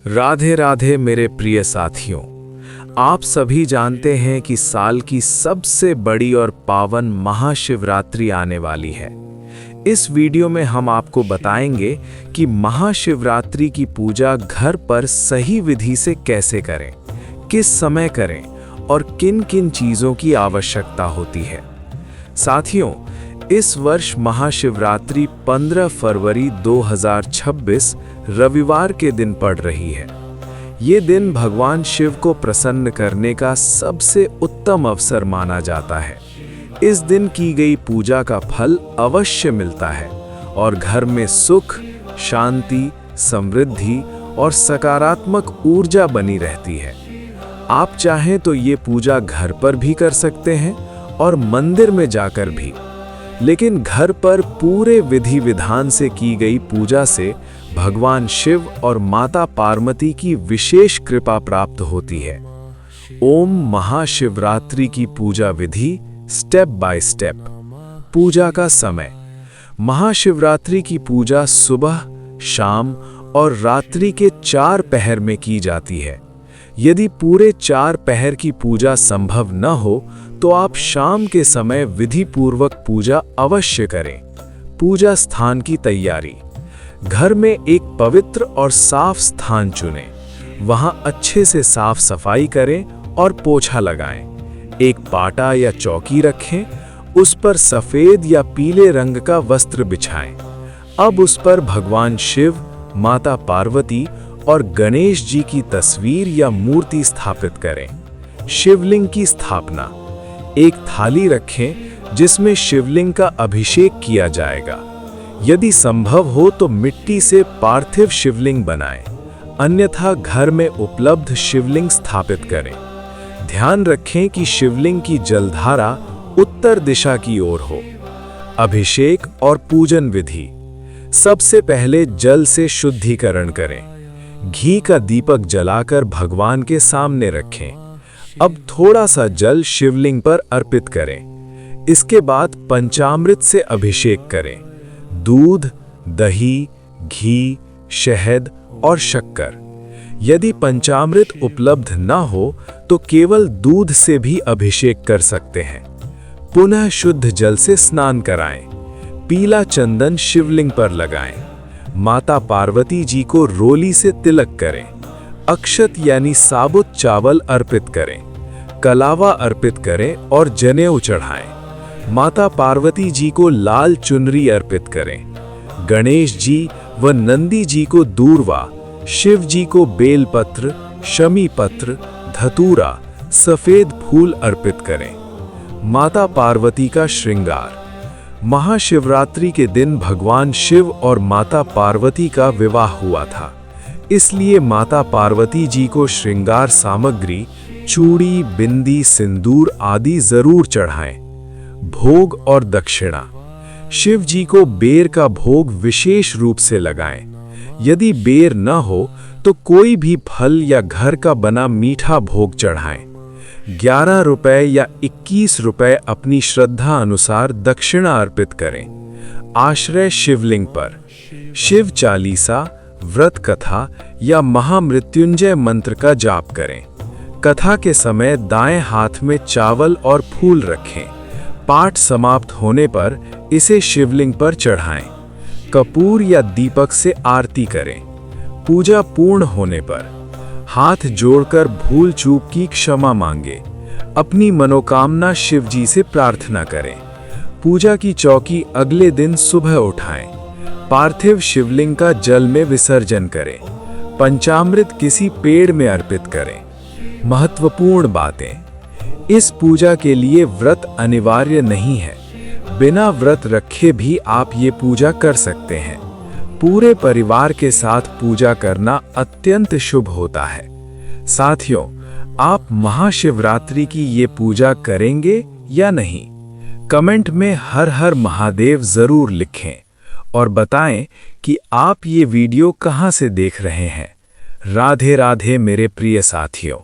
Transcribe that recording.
राधे राधे मेरे प्रिय साथियों। आप सभी जानते हैं कि साल की सबसे बड़ी और पावन महाशिवरात्रि आने वाली है। इस वीडियो में हम आपको बताएंगे कि महाशिवरात्रि की पूजा घर पर सही विधि से कैसे करें, किस समय करें और किन किन चीज़ों की आवश्यकता होती है। साथियों, इस वर्ष महाशिवरात्रि 15 फरवरी 2026 रविवार के दिन पड़ रही है। ये दिन भगवान शिव को प्रसन्न करने का सबसे उत्तम अवसर माना जाता है। इस दिन की गई पूजा का फल अवश्य मिलता है और घर में सुख, शांति, समृद्धि और सकारात्मक ऊर्जा बनी रहती है। आप चाहें तो ये पूजा घर पर भी कर सकते हैं और मंदिर में जाकर भी, लेकिन घर पर पूरे विधि विधान से की गई पूजा से भगवान शिव और माता पार्वती की विशेष कृपा प्राप्त होती है। ओम महाशिवरात्रि की पूजा विधि स्टेप बाय स्टेप। पूजा का समय। महाशिवरात्रि की पूजा सुबह, शाम और रात्रि के 4 पहर में की जाती है। यदि पूरे 4 पहर की पूजा संभव न हो तो आप शाम के समय विधि पूर्वक पूजा अवश्य करें। पूजा स्थान की तैयारी। घर में एक पवित्र और साफ स्थान चुनें। वहां अच्छे से साफ सफाई करें और पोछा लगाएं। एक पाटा या चौकी रखें, उस पर सफेद या पीले रंग का वस्त्र बिछाएं। अब उस पर भगवान शिव, माता पार्वती और गणेश जी की तस्वीर या मूर्ति स्थापित करें। शिवलिंग की स्थापना। एक थाली रखें जिसमें शिवलिंग का अभिषेक किया जाएगा। यदि संभव हो तो मिट्टी से पार्थिव शिवलिंग बनाएं, अन्यथा घर में उपलब्ध शिवलिंग स्थापित करें। ध्यान रखें कि शिवलिंग की जलधारा उत्तर दिशा की ओर हो। अभिषेक और पूजन विधि। सबसे पहले जल से शुद्धिकरण करें। घी का दीपक जलाकर भगवान के सामने रखें। अब थोड़ा सा जल शिवलिंग पर अर्पित करें। इसके बाद पंचामृत से अभिषेक करें। दूध, दही, घी, शहद और शक्कर। यदि पंचामृत उपलब्ध न हो तो केवल दूध से भी अभिषेक कर सकते हैं। पुनः शुद्ध जल से स्नान कराएं। पीला चंदन शिवलिंग पर लगाएं। माता पार्वती जी को रोली से तिलक करें। अक्षत यानी साबुत चावल अर्पित करें। कलावा अर्पित करें और जनेऊ चढ़ाएं। माता पार्वती जी को लाल चुनरी अर्पित करें। गणेश जी व नंदी जी को दूर्वा, शिव जी को बेलपत्र, शमी पत्र, धतूरा, सफेद फूल अर्पित करें। माता पार्वती का श्रृंगार। महाशिवरात्रि के दिन भगवान शिव और माता पार्वती का विवाह हुआ था, इसलिए माता पार्वती जी को श्रृंगार सामग्री, चूड़ी, बिंदी, सिंदूर आदि जरूर चढ़ाएं। भोग और दक्षिणा। शिव जी को बेर का भोग विशेष रूप से लगाएं। यदि बेर न हो तो कोई भी फल या घर का बना मीठा भोग चढ़ाएं। 11 रुपए या 21 रुपए अपनी श्रद्धा अनुसार दक्षिणा अर्पित करें। आश्रय शिवलिंग पर। शिव चालीसा, व्रत कथा या महामृत्युंजय मंत्र का जाप करें। कथा के समय दाएं हाथ में चावल और फूल रखें। पाठ समाप्त होने पर इसे शिवलिंग पर चढ़ाएं। कपूर या दीपक से आरती करें। पूजा पूर्ण होने पर हाथ जोड़कर भूल चूक की क्षमा मांगे। अपनी मनोकामना शिव जी से प्रार्थना करें। पूजा की चौकी अगले दिन सुबह उठाएं। पार्थिव शिवलिंग का जल में विसर्जन करें। पंचामृत किसी पेड़ में अर्पित करें। महत्वपूर्ण बातें। इस पूजा के लिए व्रत अनिवार्य नहीं है। बिना व्रत रखे भी आप ये पूजा कर सकते हैं। पूरे परिवार के साथ पूजा करना अत्यंत शुभ होता है। साथियों, आप महाशिवरात्रि की ये पूजा करेंगे या नहीं? कमेंट में हर हर महादेव जरूर लिखें और बताएं कि आप ये वीडियो कहां से देख रहे हैं। राधे राधे मेरे प्रिय साथियों।